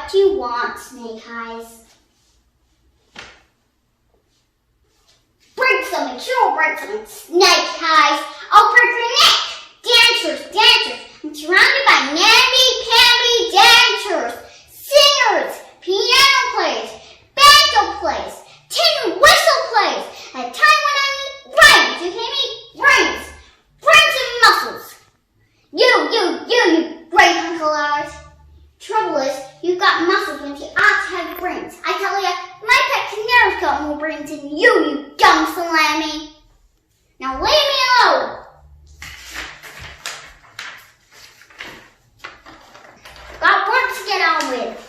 What do you want, Snake Eyes? Break something, sure, break something, Snake Eyes. I'll break your neck. Dancers, dancers. I'm surrounded by namby-pamby dancers, singers, piano players, banjo players, tin whistle players. At a time when I need brains, you hear me? Brains. Brains and muscles. You great Uncle Ours. Trouble is, you've got muscles when you ought to have brains. I tell ya, my pet canary's got more brains than you dumb salami. Now leave me alone. Got work to get on with.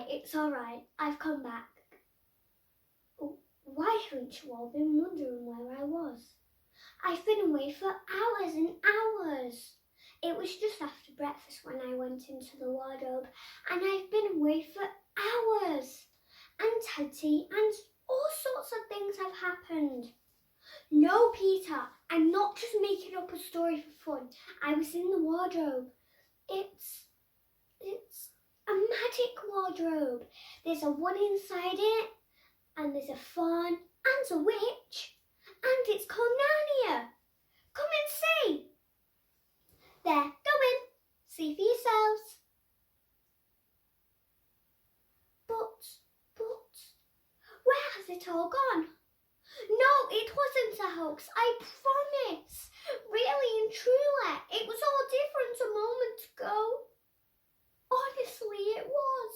It's alright. I've come back. Why haven't you all been wondering where I was? I've been away for hours and hours. It was just after breakfast when I went into the wardrobe, and I've been away for hours. And Teddy, and all sorts of things have happened. No, Peter, I'm not just making up a story for fun. I was in the wardrobe. It's a magic wardrobe. There's a one inside it, and there's a fawn, and a witch, and it's called Narnia. Come and see. There, go in. See for yourselves. But, where has it all gone? No, it wasn't a hoax, I promise. Really and truly, it was all different a moment ago. Honestly, it was.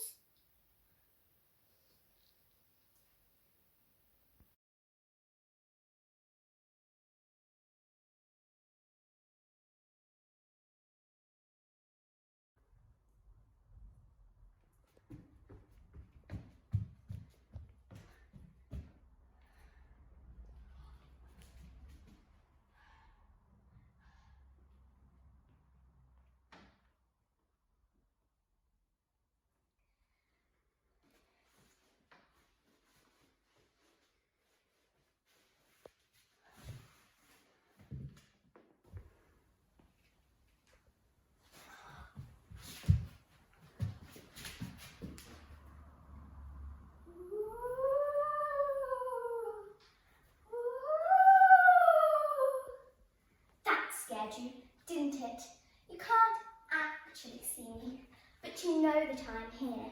You, didn't it? You can't actually see me, but you know that I'm here.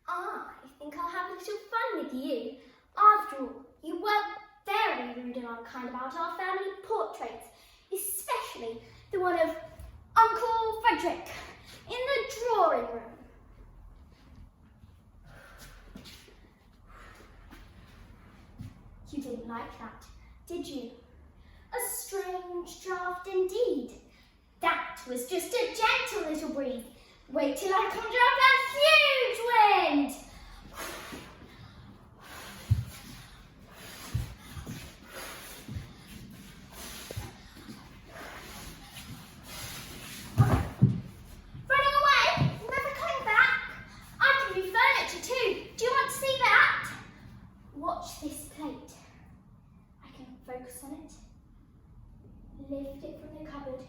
I think I'll have a little fun with you. After all, you were very rude and unkind about our family portraits, especially the one of Uncle Frederick in the drawing room. You didn't like that, did you? A strange draught indeed. That was just a gentle little breeze. Wait till I conjure up that huge wind. Running away, never coming back. I can move furniture too. Do you want to see that? Watch this plate. I can focus on it. Lift it from the cupboard,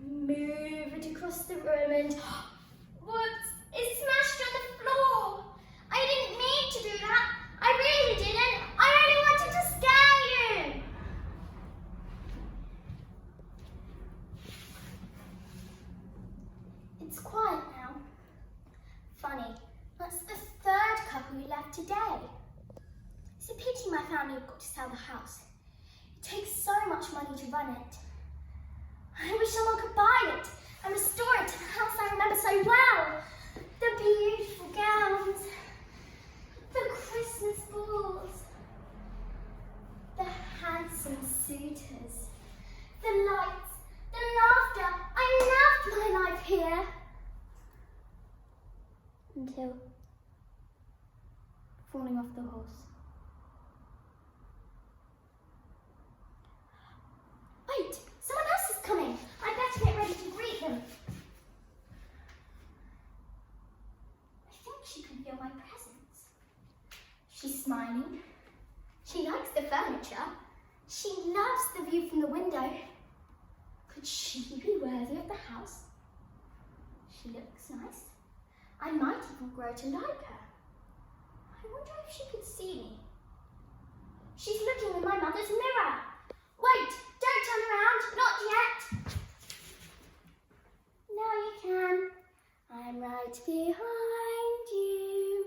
move it across the room and whoops, it smashed on the floor. I didn't mean to do that. I really didn't. I only wanted to scare you. It's quiet now. Funny, that's the third couple we left today. It's a pity my family have got to sell the house. It takes so much money to run it. I wish someone could buy it and restore it to the house I remember so well. The beautiful gowns, the Christmas balls, the handsome suitors, the lights, the laughter. I loved my life here. Until falling off the horse. Wait, someone else is coming. I'd better get ready to greet them. I think she can feel my presence. She's smiling. She likes the furniture. She loves the view from the window. Could she be worthy of the house? She looks nice. I might even grow to like her. I wonder if she could see me. She's looking in my mother's mirror. Wait, don't turn around, not yet. Now you can. I'm right behind you.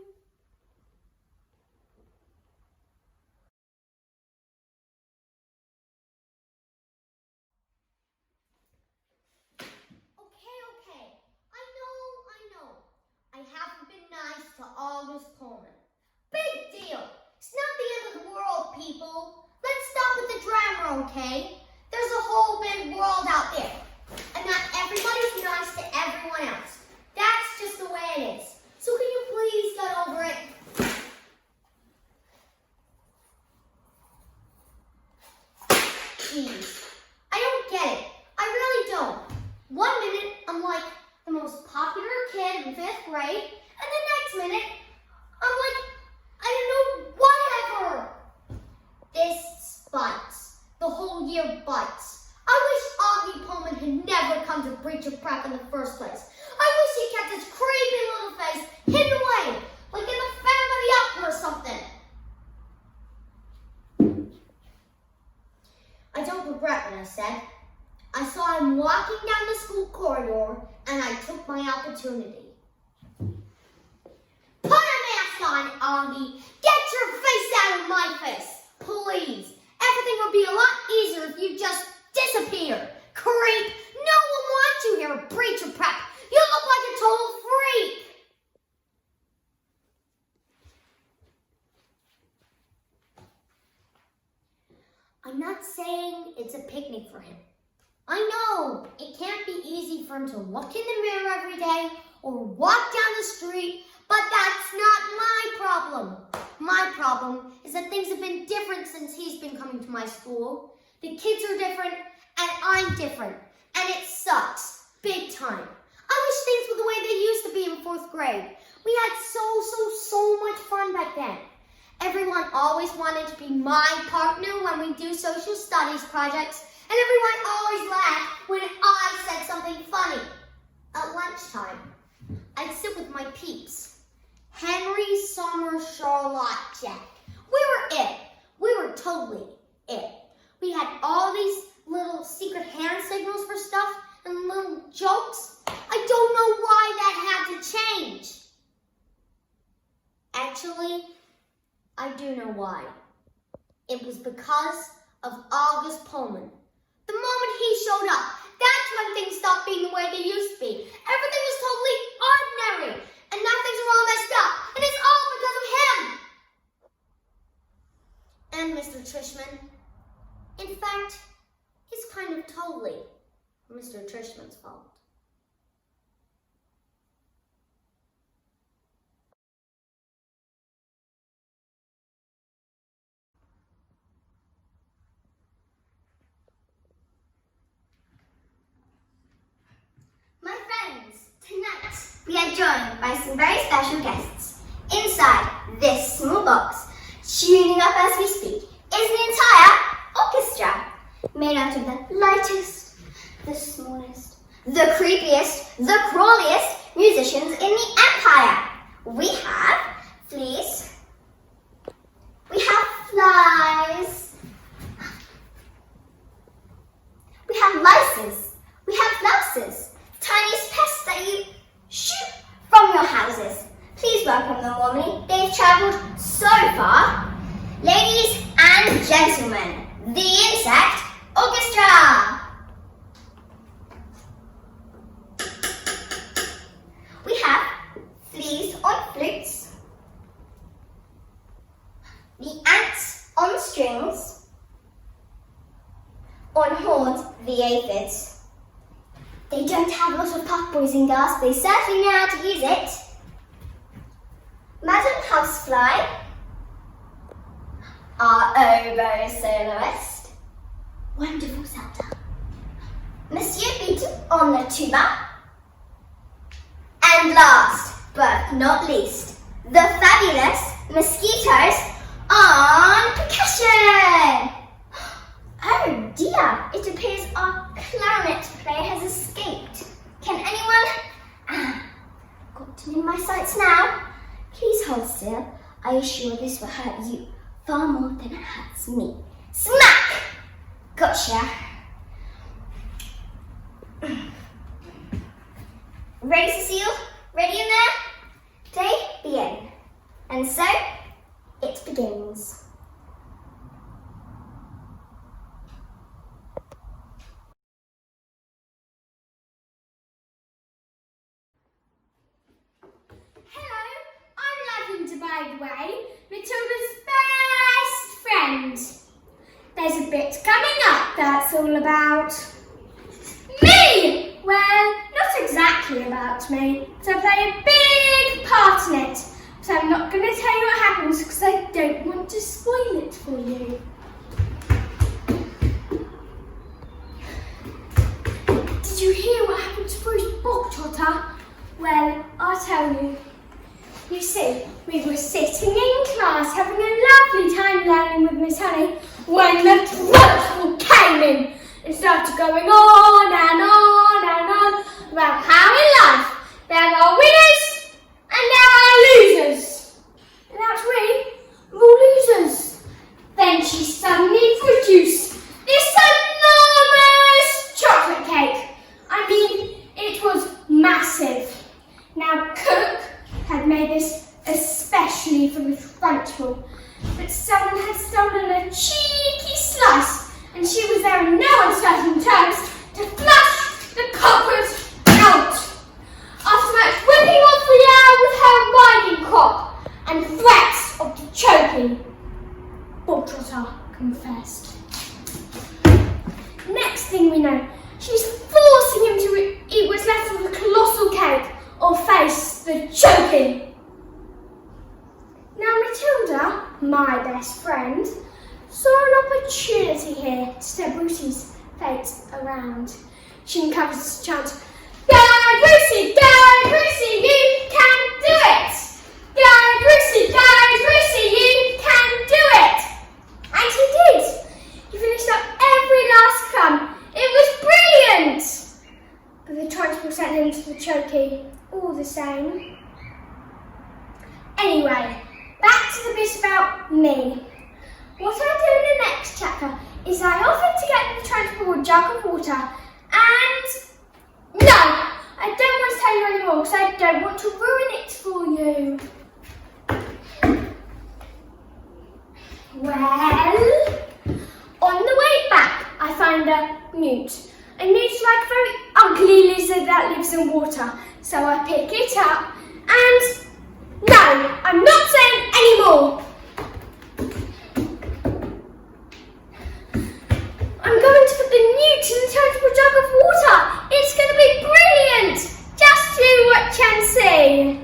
Okay. I know. I haven't been nice to August Pullman. Big deal. It's not the end of the world, people. Let's stop with the drama, okay? There's a whole big world out there. And not everybody's nice to everyone else. That's just the way it is. So can you please get over it? Jeez. I don't get it. I really don't. 1 minute, I'm like the most popular kid in 5th grade. And the next minute, I'm like, I don't know, whatever. This bites. The whole year bites. I wish Augie Pullman had never come to breach of prep in the first place. I wish he kept his creepy little face hidden away, like in the Phantom of the Opera or something. I don't regret what I said. I saw him walking down the school corridor, and I took my opportunity. Put a mask on, Augie. Get your face out of my face, please. Everything would be a lot easier if you just disappeared. Creep. No one wants you here, breach of prep. You look like a total freak. I'm not saying it's a picnic for him. I know it can't be easy for him to look in the mirror every day or walk down the street, but that's not my problem. My problem is that things have been different since he's been coming to my school. The kids are different, and I'm different, and it sucks, big time. I wish things were the way they used to be in 4th grade. We had so much fun back then. Everyone always wanted to be my partner when we do social studies projects, and everyone always laughed when I said something funny. At lunchtime, I'd sit with my peeps. Henry, Summer, Charlotte, Jack. We were it. We were totally it. We had all these little secret hand signals for stuff and little jokes. I don't know why that had to change. Actually, I do know why. It was because of August Pullman. The moment he showed up, that's when things stopped being the way they used to be. Everything was totally ordinary, and now things are all messed up, and it's all because of him. And Mr. Trishman, in fact, it's kind of totally Mr. Trishman's fault. My friends, tonight we are joined by some very special guests. Inside this small box, tuning up as we speak, is the entire orchestra, made out of the lightest, the smallest, the creepiest, the crawliest musicians in the empire. We have fleas, we have flies, we have lices, we have louses, tiniest pests that you shoot from your houses. Please welcome them warmly. They've travelled so far. Ladies and gentlemen, the Insect Orchestra! We have fleas on flutes, the ants on strings, on horns, the aphids. They don't have a lot of puff boys and girls, they certainly know how to use it. Madam Housefly, our oboe soloist, wonderful Zelda. Monsieur Beetle on the tuba. And last but not least, the fabulous Mosquitoes on percussion. still, I assure this will hurt you far more than it hurts me. Smack! Gotcha. Ready, Cecile? Ready in there? Day begin. And so, it begins. Hello, I'm Lavender, by the way, Matilda's best friend. There's a bit coming up that's all about me. Well, not exactly about me, so I play a big part in it. So I'm not going to tell you what happens because I don't want to spoil it for you. Did you hear what happened to Bruce Bogtrotter? Well, I'll tell you. You see, we were sitting in class having a lovely time learning with Miss Honey when the principal came in and started going on and on and on about how in life there are winners and there are losers. And that's we, we're all losers. Then she suddenly produced this enormous chocolate cake. I mean, it was massive. Now, Cook had made this especially for the principal, but someone had stolen a cheeky slice, and she was there in no uncertain terms to flush the culprit out. After much whipping off the air with her riding crop and threats of the choking, Bogtrotter confessed. Next thing we know, she's forcing him to eat what's left of the colossal cake or face the choking. Now Matilda, my best friend, saw an opportunity here to set Brucey's fate around. She uncovers this chant, "Go Brucey, you can do it! Go Brucey, you can do it!" And he did. He finished up every last crumb. It was brilliant! But the transport sent him to the chokey all the same. Anyway, back to the bit about me. What I do in the next chapter is I offer to get the transport a jug of water and... No! I don't want to tell you anymore because I don't want to ruin it for you. Well, on the way back I find a newt. A newt's like a very ugly lizard that lives in water. So I pick it up and... No, I'm not saying any more. I'm going to put the newt in the transport jug of water. It's going to be brilliant. Just you watch and see.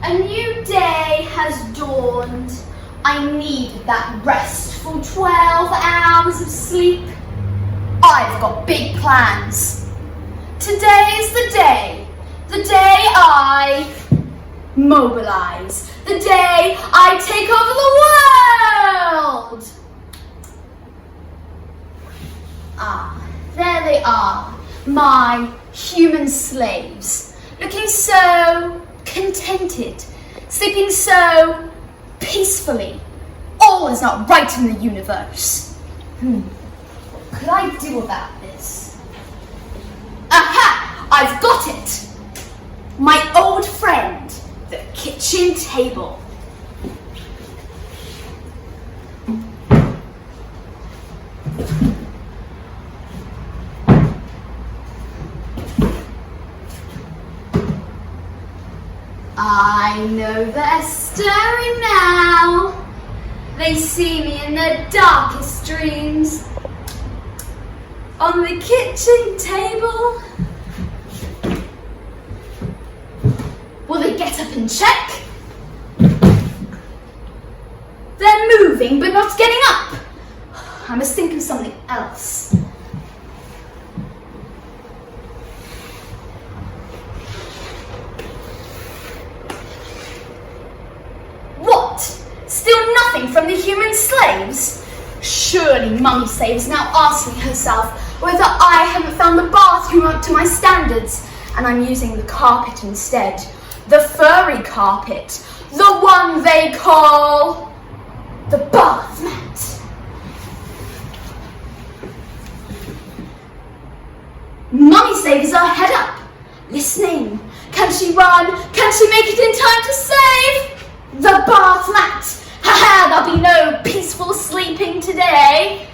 A new day has dawned. I needed that restful 12 hours of sleep. I've got big plans. Today is the day I mobilize, the day I take over the world. There they are, my human slaves. Looking so contented, sleeping so peacefully. All is not right in the universe. What could I do about this? Aha! I've got it! My old friend, the kitchen table. I know they're stirring now. They see me in their darkest dreams. On the kitchen table. Will they get up and check? They're moving but not getting up. I must think of something else. What? Still nothing from the human slaves? Surely Mummy Slave is now asking herself whether I haven't found the bathroom up to my standards, and I'm using the carpet instead. The furry carpet. The one they call the bath mat. Mummy Slave is her head up, listening. Can she run? Can she make it in time to save the bath mat? Ha-ha, there'll be no peaceful sleeping today.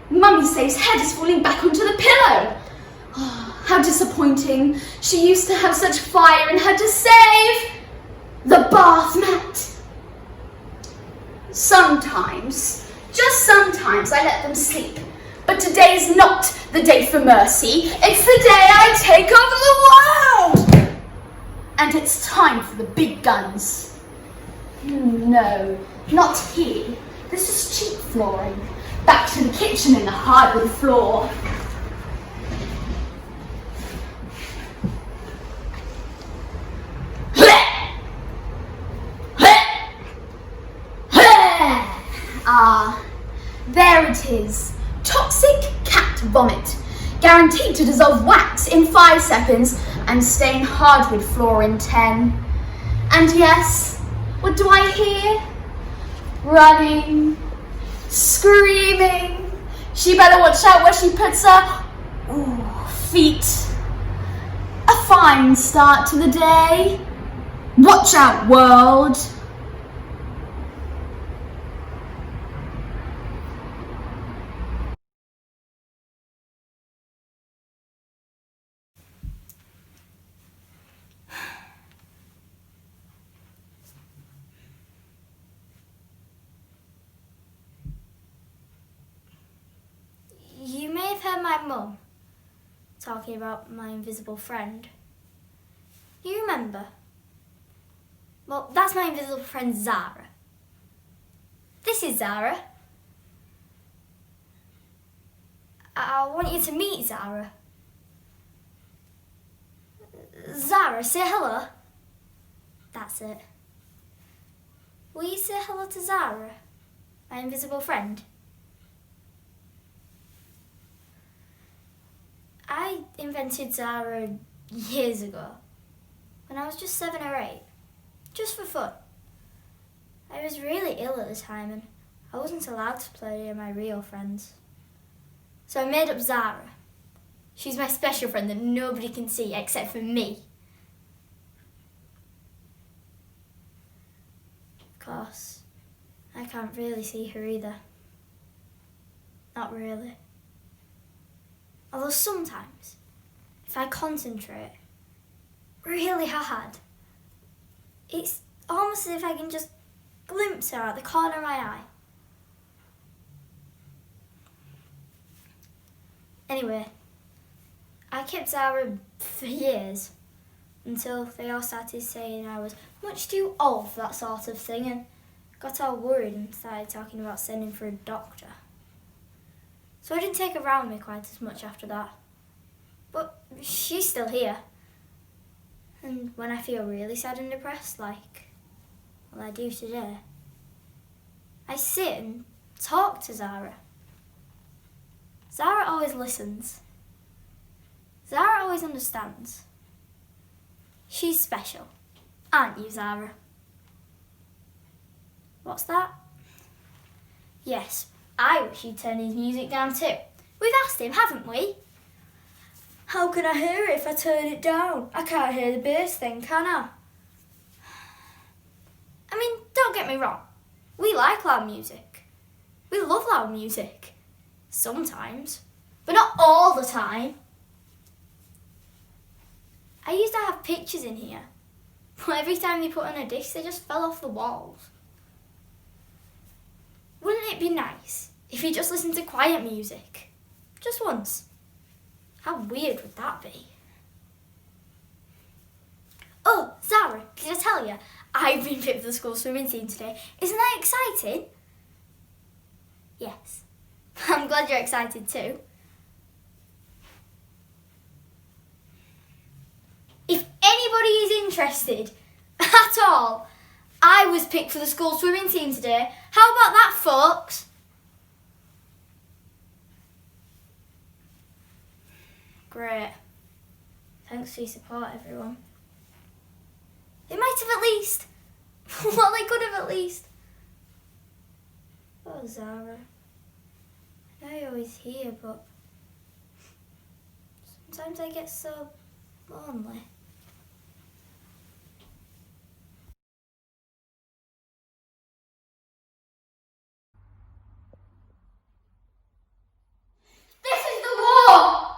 Mummy Slave's head is falling back onto the pillow. Oh, how disappointing. She used to have such fire in her to save the bath mat. Sometimes, just sometimes, I let them sleep. But today is not the day for mercy. It's the day I take over the world. And it's time for the big guns. No, not here. This is cheap flooring. Back to the kitchen in the hardwood floor. Ah, there it is. Toxic cat vomit. Guaranteed to dissolve wax in 5 seconds and stain hardwood floor in 10. And yes, what do I hear? Running, screaming. She better watch out where she puts her feet. A fine start to the day. Watch out, world. You may have heard my mum talking about my invisible friend. You remember? Well, that's my invisible friend Zara. This is Zara. I want you to meet Zara. Zara, say hello. That's it. Will you say hello to Zara, my invisible friend? I invented Zara years ago, when I was just 7 or 8, just for fun. I was really ill at the time and I wasn't allowed to play with my real friends. So I made up Zara. She's my special friend that nobody can see except for me. Of course, I can't really see her either. Not really. Although sometimes, if I concentrate really hard, it's almost as if I can just glimpse her out the corner of my eye. Anyway, I kept Zara for years until they all started saying I was much too old for that sort of thing and got all worried and started talking about sending for a doctor. So I didn't take her around me quite as much after that. But she's still here. And when I feel really sad and depressed, like I do today, I sit and talk to Zara. Zara always listens. Zara always understands. She's special, aren't you, Zara? What's that? Yes, I wish he'd turn his music down too. We've asked him, haven't we? How can I hear it if I turn it down? I can't hear the bass thing, can I? I mean, don't get me wrong. We like loud music. We love loud music. Sometimes, but not all the time. I used to have pictures in here, but every time they put on a disc, they just fell off the walls. Wouldn't it be nice if you just listened to quiet music? Just once. How weird would that be? Oh, Zara, did I tell you? I've been picked for the school swimming team today. Isn't that exciting? Yes. I'm glad you're excited too. If anybody is interested at all, I was picked for the school swimming team today. How about that, folks? Great. Thanks for your support, everyone. They might have at least. Well, they could have at least. Oh, Zara. I know you're always here, but sometimes I get so lonely. This is the war!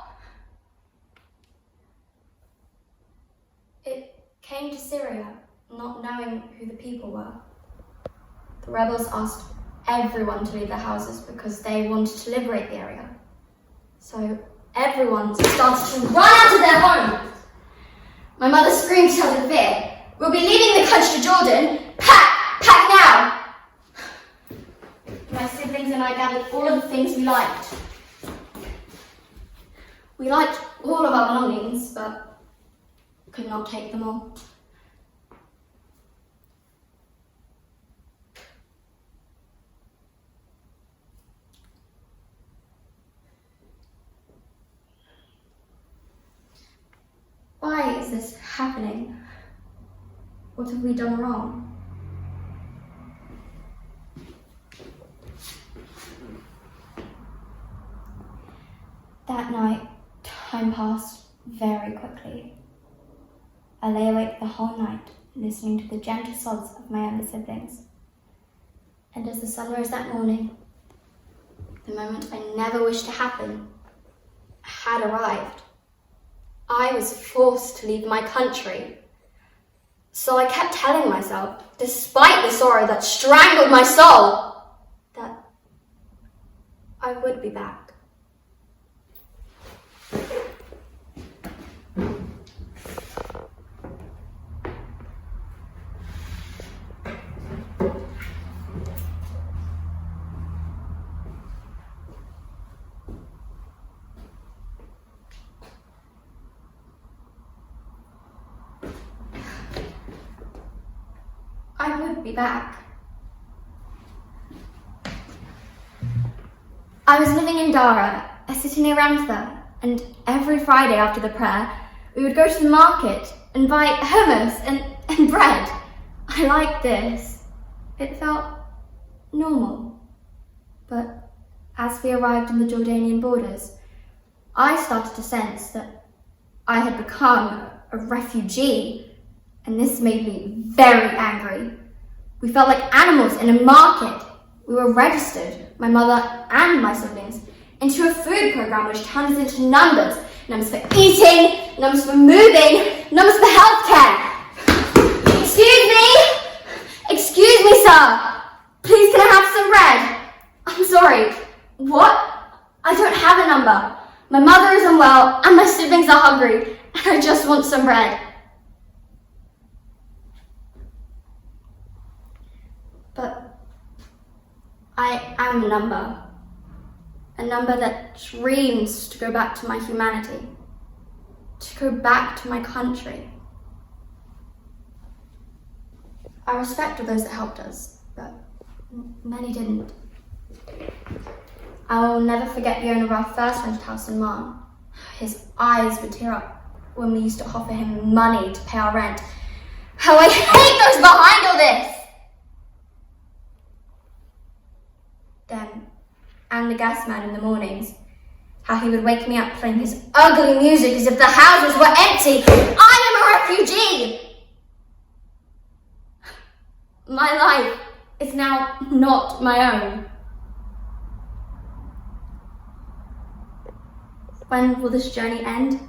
It came to Syria, not knowing who the people were. The rebels asked everyone to leave their houses because they wanted to liberate the area. So everyone started to run out of their homes. My mother screamed out in fear, "We'll be leaving the country to Jordan. Pack! Pack now!" My siblings and I gathered all of the things we liked. We liked all of our belongings, but could not take them all. Why is this happening? What have we done wrong? That night, time passed very quickly. I lay awake the whole night, listening to the gentle sobs of my younger siblings. And as the sun rose that morning, the moment I never wished to happen had arrived. I was forced to leave my country. So I kept telling myself, despite the sorrow that strangled my soul, that I would be back. I would be back. I was living in Dara, a city near Ramsar, and every Friday after the prayer, we would go to the market and buy hummus and bread. I liked this. It felt normal. But as we arrived in the Jordanian borders, I started to sense that I had become a refugee, and this made me very angry. We felt like animals in a market. We were registered, my mother and my siblings, into a food program which turned us into numbers. Numbers for eating, numbers for moving, numbers for healthcare. Excuse me, sir. Please can I have some bread? I'm sorry. What? I don't have a number. My mother is unwell and my siblings are hungry and I just want some bread. But I am a number that dreams to go back to my humanity, to go back to my country. I respect all those that helped us, but many didn't. I will never forget the owner of our first rented house in Marne. His eyes would tear up when we used to offer him money to pay our rent. How I hate those behind all this! Them and the gas man in the mornings, how he would wake me up playing his ugly music as if the houses were empty. I am a refugee! My life is now not my own. When will this journey end?